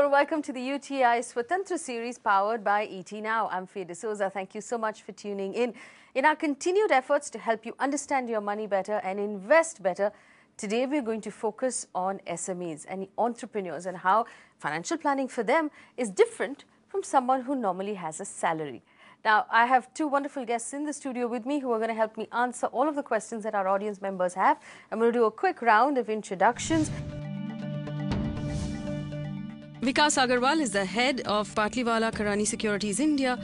and welcome to the UTI Swatantra series powered by ET Now. I'm Fia D'Souza. Thank you so much for tuning in. In our continued efforts to help you understand your money better and invest better, today we're going to focus on SMEs and entrepreneurs and how financial planning for them is different from someone who normally has a salary. Now, I have two wonderful guests in the studio with me who are going to help me answer all of the questions that our audience members have. I'm going to do a quick round of introductions. Vikas Agarwal is the head of Patliwala Karani Securities India.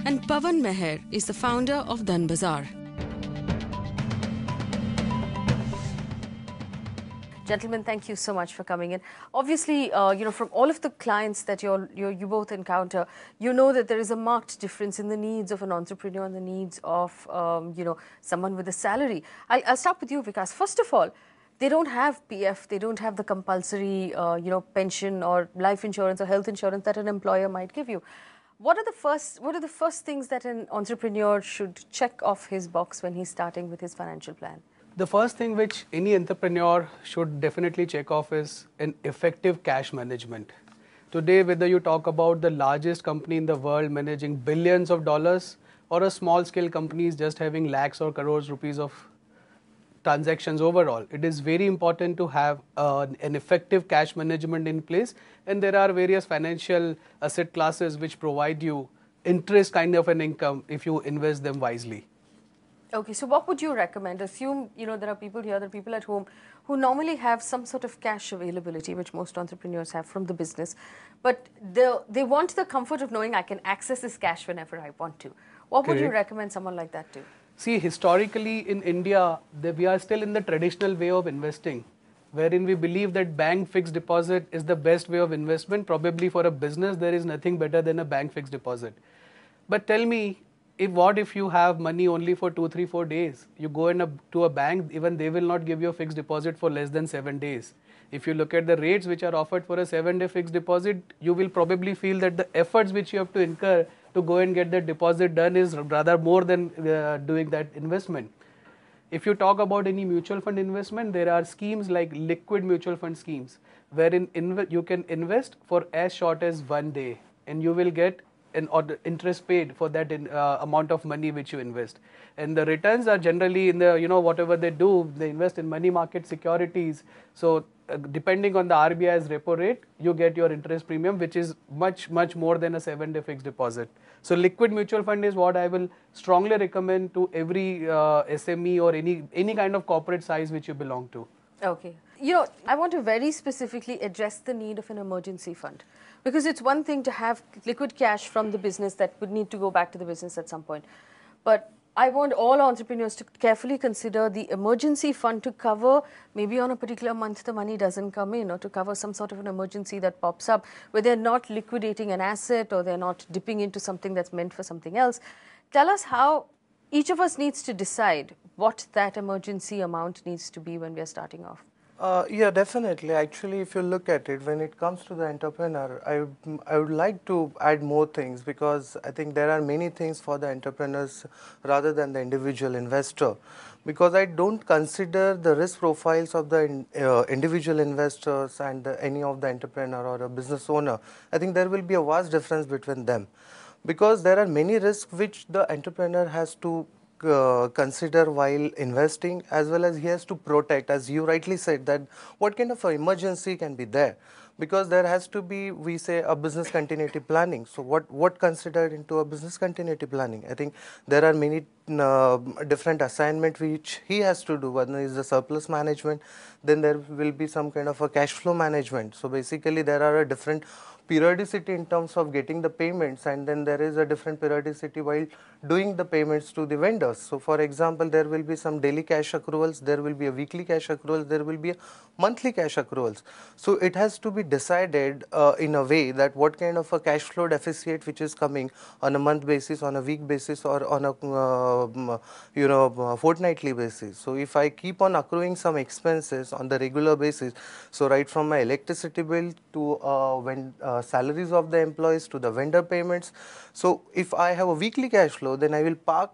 And Pawan Meher is the founder of Dhan Bazaar. Gentlemen, thank you so much for coming in. Obviously, from all of the clients that you both encounter, you know that there is a marked difference in the needs of an entrepreneur and the needs of, someone with a salary. I'll start with you, Vikas. First of all, they don't have PF, they don't have the compulsory, pension or life insurance or health insurance that an employer might give you. What are the first things that an entrepreneur should check off his box when he's starting with his financial plan? The first thing which any entrepreneur should definitely check off is an effective cash management. Today, whether you talk about the largest company in the world managing billions of dollars or a small scale company is just having lakhs or crores rupees of transactions overall, it is very important to have an effective cash management in place. And there are various financial asset classes which provide you interest kind of an income if you invest them wisely. Okay, so what would you recommend? Assume, there are people here, there are people at home who normally have some sort of cash availability, which most entrepreneurs have from the business, but they want the comfort of knowing I can access this cash whenever I want to. What would you recommend someone like that do? See, historically in India, we are still in the traditional way of investing, wherein we believe that bank fixed deposit is the best way of investment. Probably for a business, there is nothing better than a bank fixed deposit. But tell me, what if you have money only for 2, 3, 4 days? You go to a bank, even they will not give you a fixed deposit for less than 7 days. If you look at the rates which are offered for a 7-day fixed deposit, you will probably feel that the efforts which you have to incur to go and get that deposit done is rather more than doing that investment. If you talk about any mutual fund investment, there are schemes like liquid mutual fund schemes, wherein you can invest for as short as 1 day and you will get an interest paid for that amount of money which you invest. And the returns are generally in the, whatever they do, they invest in money market securities. So depending on the RBI's repo rate, you get your interest premium, which is much, much more than a 7-day fixed deposit. So liquid mutual fund is what I will strongly recommend to every SME or any kind of corporate size which you belong to. Okay. I want to very specifically address the need of an emergency fund, because it's one thing to have liquid cash from the business that would need to go back to the business at some point. But I want all entrepreneurs to carefully consider the emergency fund to cover, maybe on a particular month the money doesn't come in, or to cover some sort of an emergency that pops up where they're not liquidating an asset or they're not dipping into something that's meant for something else. Tell us how each of us needs to decide what that emergency amount needs to be when we're starting off. Yeah, definitely. Actually, if you look at it, when it comes to the entrepreneur, I would like to add more things, because I think there are many things for the entrepreneurs rather than the individual investor. Because I don't consider the risk profiles of the individual investors and any of the entrepreneur or a business owner. I think there will be a vast difference between them, because there are many risks which the entrepreneur has to consider while investing, as well as he has to protect, as you rightly said, that what kind of an emergency can be there, because there has to be, we say, a business continuity planning. So what considered into a business continuity planning? I think there are many different assignments which he has to do. One is the surplus management, then there will be some kind of a cash flow management. So basically there are a different periodicity in terms of getting the payments, and then there is a different periodicity while doing the payments to the vendors. So for example, there will be some daily cash accruals, there will be a weekly cash accruals, there will be a monthly cash accruals. So it has to be decided in a way that what kind of a cash flow deficit which is coming on a month basis, on a week basis, or on a fortnightly basis. So if I keep on accruing some expenses on the regular basis, so right from my electricity bill to salaries of the employees to the vendor payments. So if I have a weekly cash flow, then I will park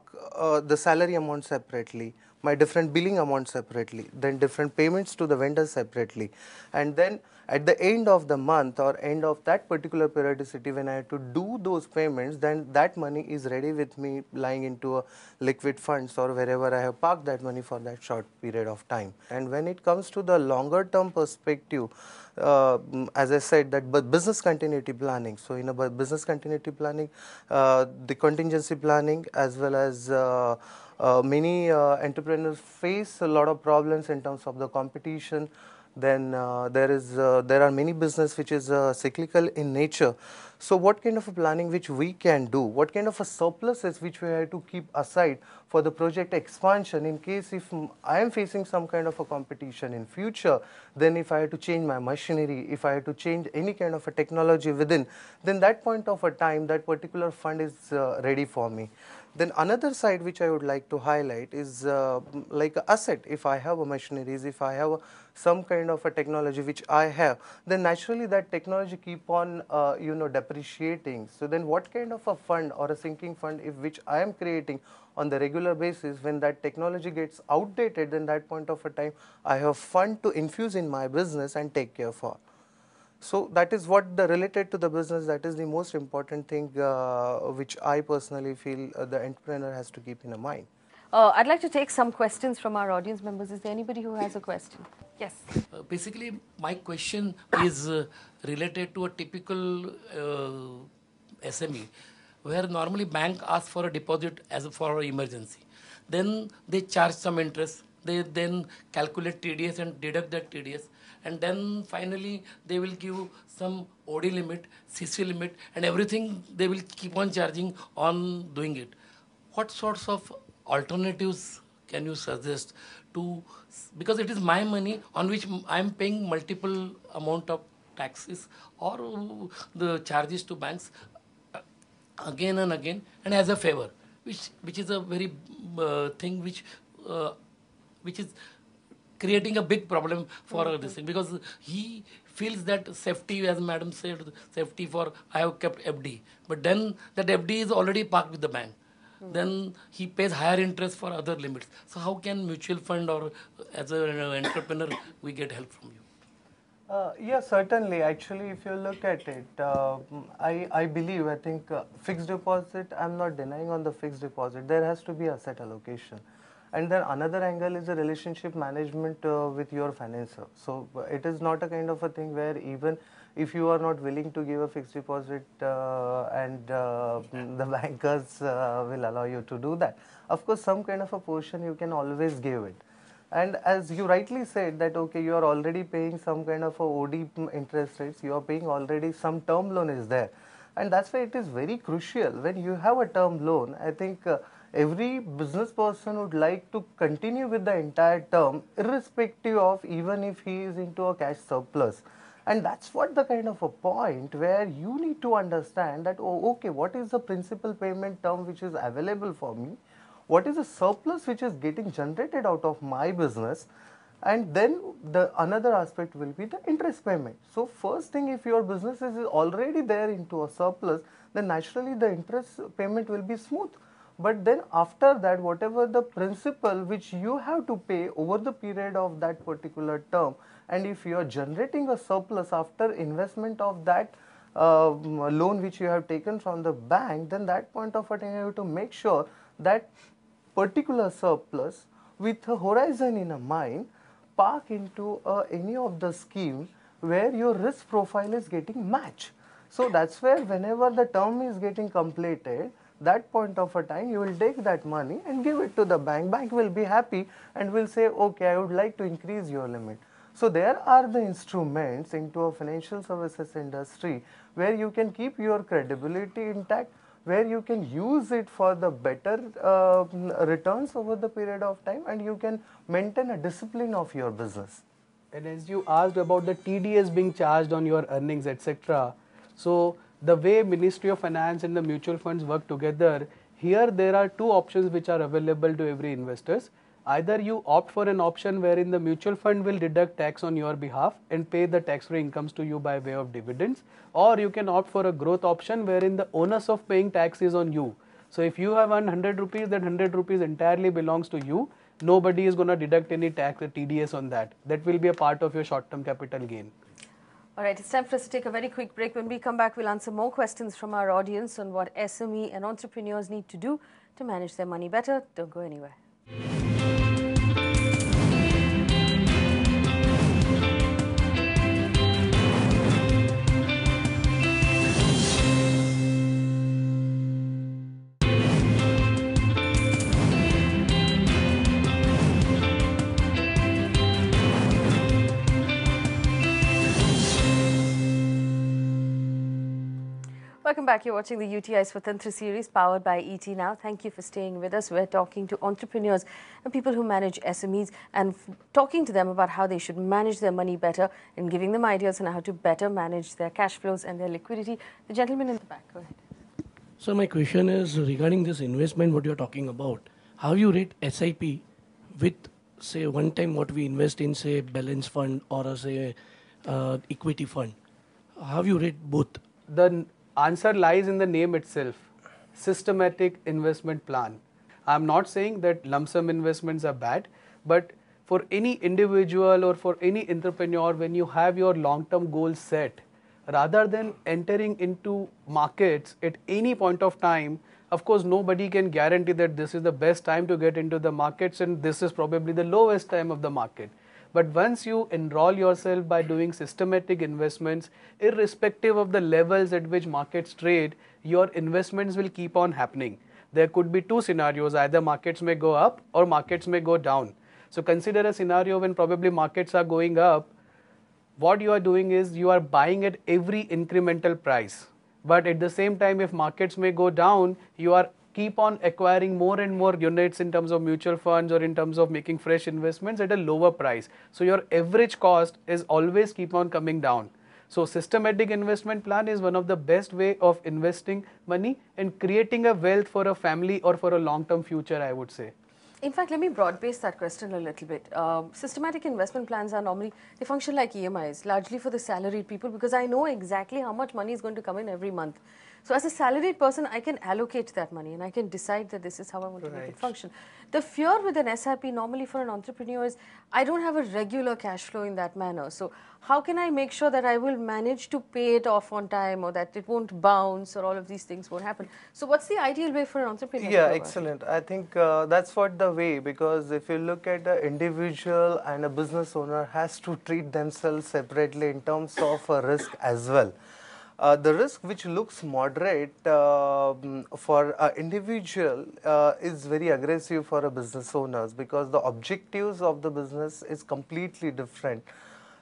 the salary amount separately. my different billing amounts separately, then different payments to the vendors separately, and then at the end of the month or end of that particular periodicity when I have to do those payments, then that money is ready with me lying into a liquid funds or wherever I have parked that money for that short period of time. And when it comes to the longer term perspective, as I said, that business continuity planning. So in a business continuity planning, the contingency planning as well as many entrepreneurs face a lot of problems in terms of the competition. Then there are many business which is cyclical in nature. So what kind of a planning which we can do, what kind of a surpluses which we have to keep aside for the project expansion in case if I am facing some kind of a competition in future, then if I have to change my machinery, if I have to change any kind of a technology within, then that point of a time that particular fund is ready for me. Then another side which I would like to highlight is like a asset. If I have a machineries, if I have some kind of a technology which I have, then naturally that technology keep on depreciating. So then what kind of a fund or a sinking fund if which I am creating on the regular basis, when that technology gets outdated, then that point of a time I have fund to infuse in my business and take care for. So that is what the related to the business, that is the most important thing which I personally feel the entrepreneur has to keep in mind. I'd like to take some questions from our audience members. Is there anybody who has a question? Yes. Basically, my question is related to a typical SME, where normally bank asks for a deposit as for emergency. Then they charge some interest. They then calculate TDS and deduct that TDS. And then finally they will give some OD limit, CC limit, and everything they will keep on charging on doing it. What sorts of alternatives can you suggest to, because it is my money on which I am paying multiple amount of taxes or the charges to banks again and again and as a favor, which is a very thing which is creating a big problem for this thing, because he feels that safety, as madam said, safety for I have kept FD, but then that FD is already parked with the bank. Then he pays higher interest for other limits. So how can mutual fund or as an entrepreneur we get help from you? Yeah, certainly. Actually, if you look at it, I believe, I think fixed deposit, I'm not denying on the fixed deposit. There has to be asset allocation. And then another angle is the relationship management with your financer. So it is not a kind of a thing where even if you are not willing to give a fixed deposit and the bankers will allow you to do that. Of course, some kind of a portion you can always give it. And as you rightly said that, okay, you are already paying some kind of a OD interest rates, you are paying already some term loan is there. And that's why it is very crucial when you have a term loan. I think every business person would like to continue with the entire term irrespective of even if he is into a cash surplus. And that's what the kind of a point where you need to understand that, oh, okay, what is the principal payment term which is available for me? What is the surplus which is getting generated out of my business? And then the another aspect will be the interest payment. So first thing, if your business is already there into a surplus, then naturally the interest payment will be smooth. But then after that, whatever the principal which you have to pay over the period of that particular term, and if you are generating a surplus after investment of that loan which you have taken from the bank, then that point of time you have to make sure that particular surplus with a horizon in a mind, park into any of the scheme where your risk profile is getting matched. So that's where whenever the term is getting completed, that point of a time you will take that money and give it to the bank. Bank will be happy and will say, okay, I would like to increase your limit. So there are the instruments into a financial services industry where you can keep your credibility intact, where you can use it for the better returns over the period of time, and you can maintain a discipline of your business. And as you asked about the TDS being charged on your earnings, etc. So the way Ministry of Finance and the mutual funds work together, here there are two options which are available to every investors. Either you opt for an option wherein the mutual fund will deduct tax on your behalf and pay the tax-free incomes to you by way of dividends, or you can opt for a growth option wherein the onus of paying tax is on you. So if you have earned 100 rupees, then 100 rupees entirely belongs to you, nobody is going to deduct any tax or TDS on that. That will be a part of your short-term capital gain. All right, it's time for us to take a very quick break. When we come back, we'll answer more questions from our audience on what SME and entrepreneurs need to do to manage their money better. Don't go anywhere. Welcome back. You're watching the UTI Swatantra series powered by ET Now. Thank you for staying with us. We're talking to entrepreneurs and people who manage SMEs and talking to them about how they should manage their money better and giving them ideas on how to better manage their cash flows and their liquidity. The gentleman in the back, go ahead. So my question is regarding this investment, what you're talking about. How you rate SIP with, say, one time what we invest in, say, balance fund or say equity fund? How you rate both? The answer lies in the name itself, systematic investment plan. I'm not saying that lump sum investments are bad, but for any individual or for any entrepreneur, when you have your long-term goals set, rather than entering into markets at any point of time, of course, nobody can guarantee that this is the best time to get into the markets and this is probably the lowest time of the market. But once you enroll yourself by doing systematic investments, irrespective of the levels at which markets trade, your investments will keep on happening. There could be two scenarios, either markets may go up or markets may go down. So consider a scenario when probably markets are going up. What you are doing is you are buying at every incremental price. But at the same time, if markets may go down, you are keep on acquiring more and more units in terms of mutual funds or in terms of making fresh investments at a lower price. So your average cost is always keep on coming down. So systematic investment plan is one of the best way of investing money and creating a wealth for a family or for a long-term future, I would say. In fact, let me broad base that question a little bit. Systematic investment plans are normally, they function like EMIs, largely for the salaried people, because I know exactly how much money is going to come in every month. So as a salaried person, I can allocate that money and I can decide that this is how I want to make it function. The fear with an SIP normally for an entrepreneur is, I don't have a regular cash flow in that manner. So how can I make sure that I will manage to pay it off on time or that it won't bounce or all of these things won't happen? So what's the ideal way for an entrepreneur? Yeah, excellent. I think that's what the way, because if you look at the individual and a business owner has to treat themselves separately in terms of a risk as well. The risk which looks moderate for an individual is very aggressive for a business owners, because the objectives of the business is completely different.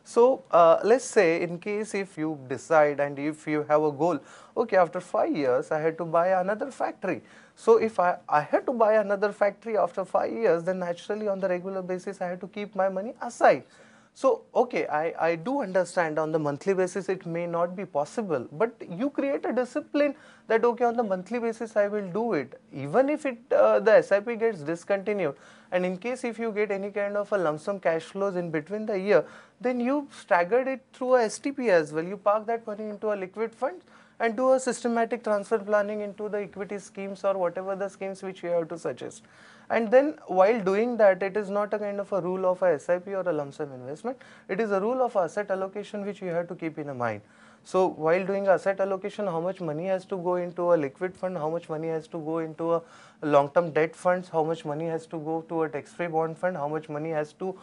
So let's say in case if you decide and if you have a goal, okay, after 5 years I had to buy another factory. So if I had to buy another factory after 5 years, then naturally on the regular basis I had to keep my money aside. So, okay, I do understand on the monthly basis it may not be possible, but you create a discipline that, okay, on the monthly basis I will do it. Even if the SIP gets discontinued, and in case if you get any kind of a lump sum cash flows in between the year, then you staggered it through a STP as well. You park that money into a liquid fund and do a systematic transfer planning into the equity schemes or whatever the schemes which you have to suggest. And then while doing that, it is not a kind of a rule of a SIP or a lump sum investment. It is a rule of asset allocation which you have to keep in mind. So while doing asset allocation, how much money has to go into a liquid fund, how much money has to go into a long-term debt funds, how much money has to go to a tax-free bond fund, how much money has to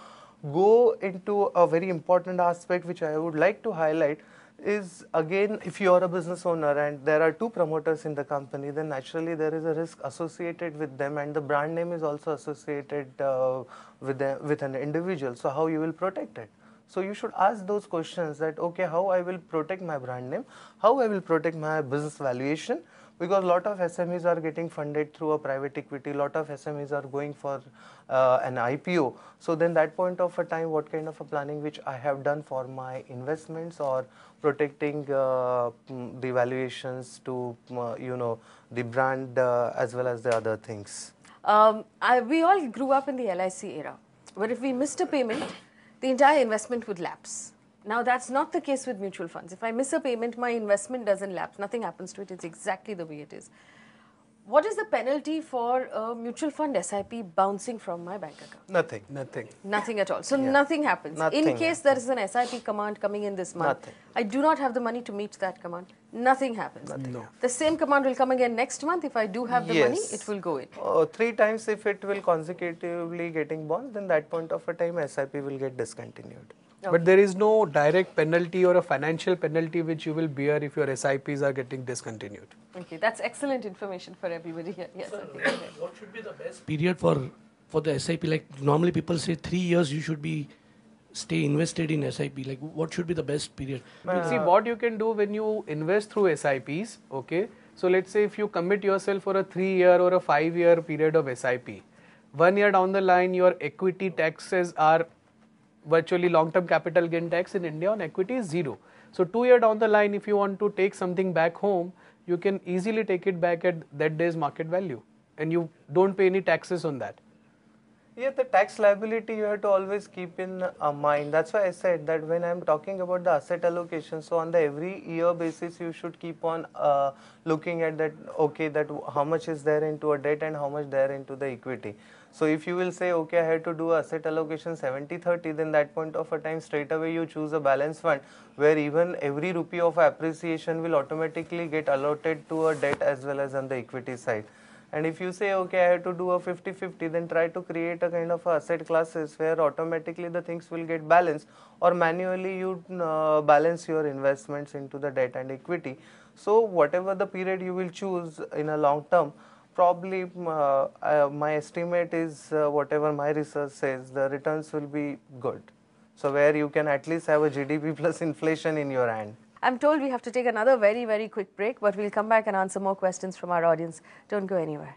go into a very important aspect which I would like to highlight is, again, if you are a business owner and there are two promoters in the company, then naturally there is a risk associated with them, and the brand name is also associated with an individual. So how you will protect it? So you should ask those questions that, okay, how I will protect my brand name, how I will protect my business valuation, because a lot of SMEs are getting funded through a private equity, a lot of SMEs are going for an IPO. So then that point of a time, what kind of a planning which I have done for my investments or protecting the valuations to, the brand as well as the other things. We all grew up in the LIC era, where if we missed a payment, the entire investment would lapse. Now, that's not the case with mutual funds. If I miss a payment, my investment doesn't lapse. Nothing happens to it. It's exactly the way it is. what is the penalty for a mutual fund SIP bouncing from my bank account? Nothing. Nothing. Nothing at all. So nothing happens. In Nothing case there is an SIP command coming in this month, Nothing. I do not have the money to meet that command. Nothing happens. No. The same command will come again next month. If I do have the money, it will go in. 3 times if it will consecutively getting bonds, then that point of a time SIP will get discontinued. But there is no direct penalty or a financial penalty which you will bear if your SIPs are getting discontinued. Okay, that's excellent information for everybody here. Yes, okay, go ahead. What should be the best period for the SIP? Like normally people say 3 years you should be stay invested in SIP. Like what should be the best period? See what you can do when you invest through SIPs, okay? So let's say if you commit yourself for a 3-year or a 5-year period of SIP, 1 year down the line your equity taxes are virtually long-term capital gain tax in India on equity is 0. So 2 year down the line, if you want to take something back home, you can easily take it back at that day's market value, and you don't pay any taxes on that. Yeah, the tax liability you have to always keep in mind. That's why I said that when I'm talking about the asset allocation, so on the every year basis, you should keep on looking at that, okay, that how much is there into a debt and how much there into the equity. So if you will say, okay, I have to do asset allocation 70-30, then that point of a time straight away you choose a balance fund where even every rupee of appreciation will automatically get allotted to a debt as well as on the equity side. And if you say, okay, I have to do a 50-50, then try to create a kind of asset classes where automatically the things will get balanced, or manually you balance your investments into the debt and equity. So whatever the period you will choose in a long term, probably my estimate is whatever my research says, the returns will be good. So where you can at least have a GDP plus inflation in your hand. I'm told we have to take another very, very quick break, but we'll come back and answer more questions from our audience. Don't go anywhere.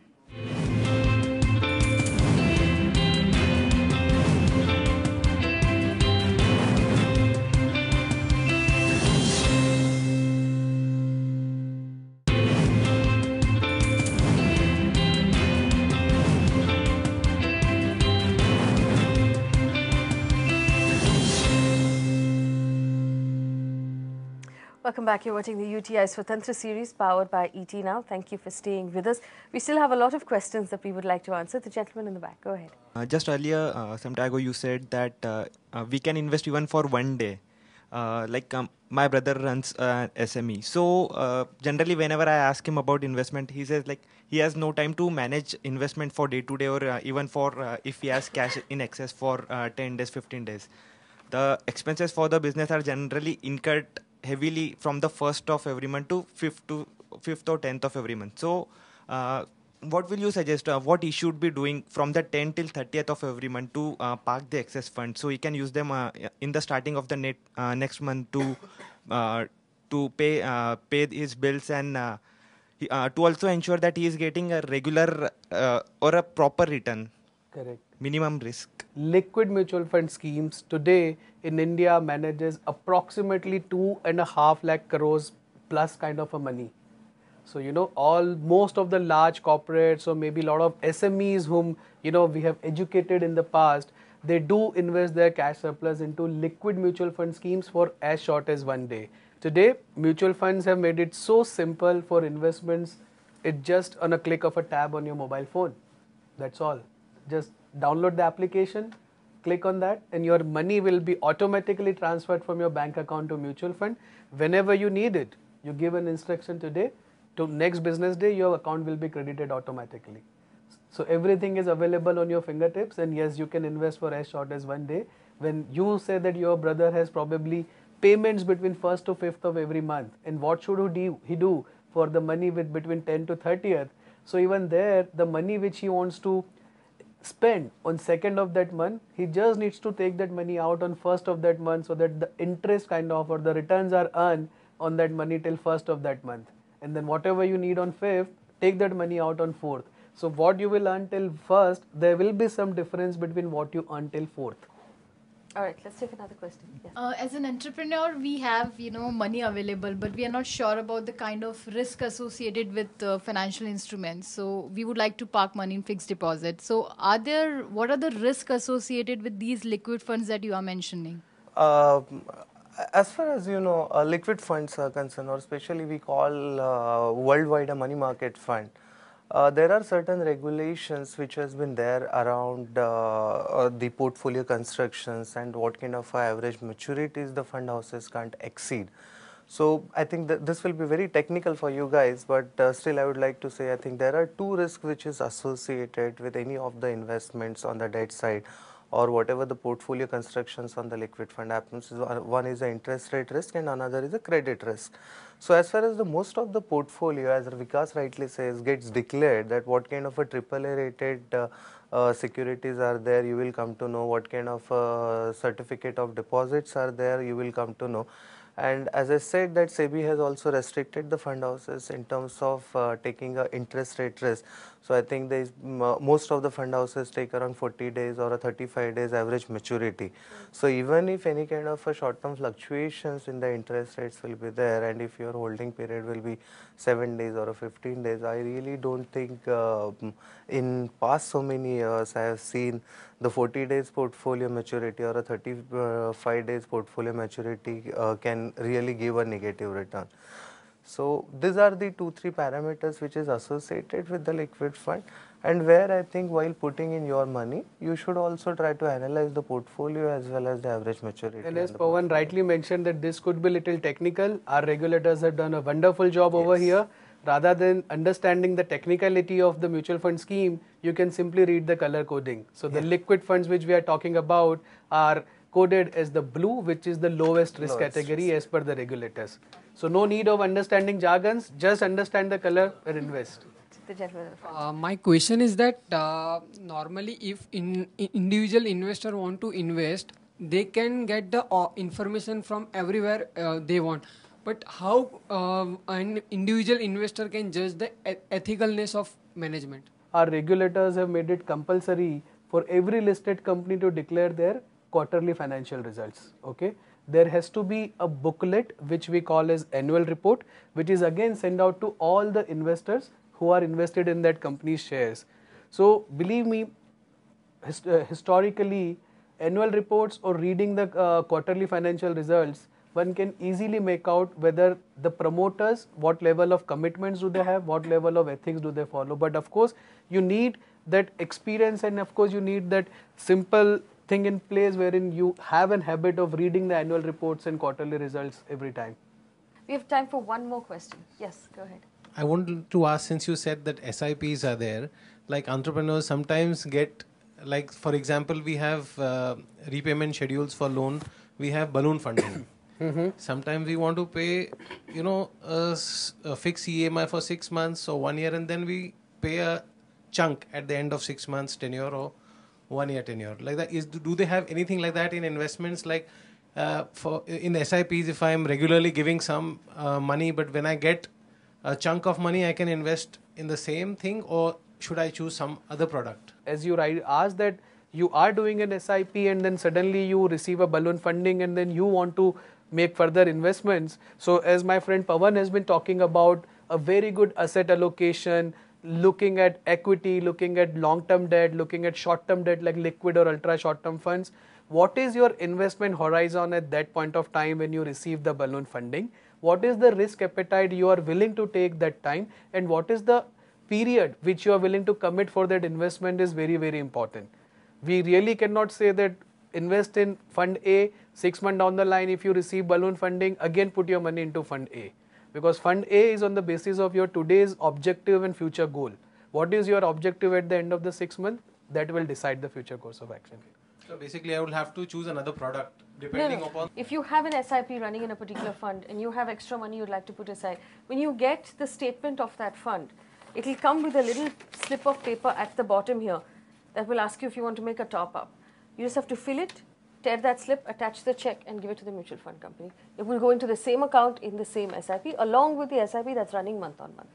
Welcome back. You're watching the UTI Swatantra series powered by ET Now. Thank you for staying with us. We still have a lot of questions that we would like to answer. The gentleman in the back, go ahead. Just earlier, some time ago, you said that we can invest even for 1 day. My brother runs SME. So generally, whenever I ask him about investment, he says like he has no time to manage investment for day to day, or even for if he has cash in excess for 10 days, 15 days. The expenses for the business are generally incurred heavily from the 1st of every month to 5th or 10th of every month. So what will you suggest what he should be doing from the 10th till 30th of every month to park the excess funds so he can use them in the starting of the next month to pay his bills and to also ensure that he is getting a regular or a proper return? Correct. Minimum risk. Liquid mutual fund schemes today in India manages approximately 2.5 lakh crores plus kind of a money. So, most of the large corporates or maybe a lot of SMEs whom, we have educated in the past, they do invest their cash surplus into liquid mutual fund schemes for as short as 1 day. Today, mutual funds have made it so simple for investments. It's just on a click of a tab on your mobile phone. That's all. Just download the application, click on that, and your money will be automatically transferred from your bank account to mutual fund whenever you need it. You give an instruction today, to next business day your account will be credited automatically. So everything is available on your fingertips, and yes, you can invest for as short as 1 day. When you say that your brother has probably payments between 1st to 5th of every month, and what should he do for the money with between 10th to 30th? So even there, the money which he wants to spend on 2nd of that month, he just needs to take that money out on 1st of that month so that the interest or the returns are earned on that money till 1st of that month. And then whatever you need on 5th, take that money out on 4th. So what you will earn till 1st, there will be some difference between what you earn till 4th. All right, let's take another question. Yes. As an entrepreneur, we have money available, but we are not sure about the kind of risk associated with financial instruments. So we would like to park money in fixed deposit. So what are the risks associated with these liquid funds that you are mentioning? As far as liquid funds are concerned, or especially we call worldwide a money market fund. There are certain regulations which has been there around the portfolio constructions and what kind of average maturities the fund houses can't exceed. So I think that this will be very technical for you guys, but still I would like to say I think there are two risks which is associated with any of the investments on the debt side or whatever the portfolio constructions on the liquid fund happens. One is the interest rate risk and another is the credit risk. So as far as the most of the portfolio, as Vikas rightly says, gets declared that what kind of a AAA rated securities are there, you will come to know. What kind of certificate of deposits are there, you will come to know. And as I said, that SEBI has also restricted the fund houses in terms of taking a interest rate risk. So I think there is most of the fund houses take around 40 days or a 35 days average maturity. So even if any kind of a short-term fluctuations in the interest rates will be there, and if your holding period will be 7 days or a 15 days, I really don't think in past so many years I have seen the 40 days portfolio maturity or a 35 days portfolio maturity can really give a negative return. So these are the 2-3 parameters which is associated with the liquid fund, and where I think while putting in your money, you should also try to analyze the portfolio as well as the average maturity. And as Pawan rightly mentioned that this could be little technical, our regulators have done a wonderful job over here. Rather than understanding the technicality of the mutual fund scheme, you can simply read the color coding. So the liquid funds which we are talking about are coded as the blue, which is the lowest risk category as per the regulators. So no need of understanding jargons, just understand the color and invest. The gentleman. My question is that normally if individual investor want to invest, they can get the information from everywhere they want. But how an individual investor can judge the ethicalness of management? Our regulators have made it compulsory for every listed company to declare their quarterly financial results. Okay, there has to be a booklet which we call as annual report, which is again sent out to all the investors who are invested in that company's shares. So believe me, historically, annual reports or reading the quarterly financial results, one can easily make out whether the promoters, what level of commitments do they have, what level of ethics do they follow. But of course, you need that experience, and of course, you need that simple thing in place wherein you have a habit of reading the annual reports and quarterly results every time. We have time for one more question. Yes, go ahead. I wanted to ask, since you said that SIPs are there, like entrepreneurs sometimes get, like for example, we have repayment schedules for loan, we have balloon funding. Sometimes we want to pay, a fixed EMI for 6 months or 1 year, and then we pay a chunk at the end of 6 months tenure or 1 year tenure. Like that, do they have anything like that in investments? Like in SIPs, if I am regularly giving some money, but when I get a chunk of money, I can invest in the same thing, or should I choose some other product? As you asked that you are doing an SIP and then suddenly you receive a balloon funding and then you want to make further investments. So as my friend Pawan has been talking about, a very good asset allocation, looking at equity, looking at long-term debt, looking at short-term debt like liquid or ultra short-term funds. What is your investment horizon at that point of time when you receive the balloon funding? What is the risk appetite you are willing to take that time, and what is the period which you are willing to commit for that investment is very, very important. We really cannot say that invest in fund A, 6 months down the line, if you receive balloon funding, again put your money into fund A. Because fund A is on the basis of your today's objective and future goal. What is your objective at the end of the 6 months? That will decide the future course of action. So basically, I will have to choose another product depending upon. If you have an SIP running in a particular fund and you have extra money you'd like to put aside, when you get the statement of that fund, it will come with a little slip of paper at the bottom here that will ask you if you want to make a top up. You just have to fill it, tear that slip, attach the check and give it to the mutual fund company. It will go into the same account in the same SIP along with the SIP that's running month on month.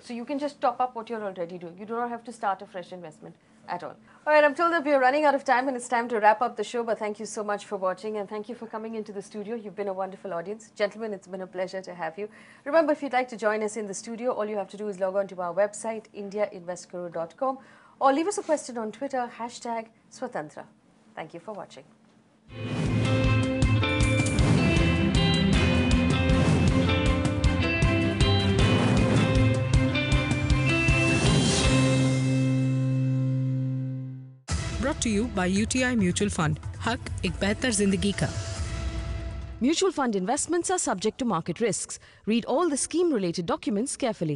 So you can just top up what you're already doing. You do not have to start a fresh investment at all. All right, I'm told that we are running out of time and it's time to wrap up the show, but thank you so much for watching and thank you for coming into the studio. You've been a wonderful audience. Gentlemen, it's been a pleasure to have you. Remember, if you'd like to join us in the studio, all you have to do is log on to our website, indiainvestguru.com, or leave us a question on Twitter, #Swatantra. Thank you for watching. brought to you by UTI Mutual Fund. हक एक बेहतर जिंदगी का. Mutual fund investments are subject to market risks. Read all the scheme-related documents carefully.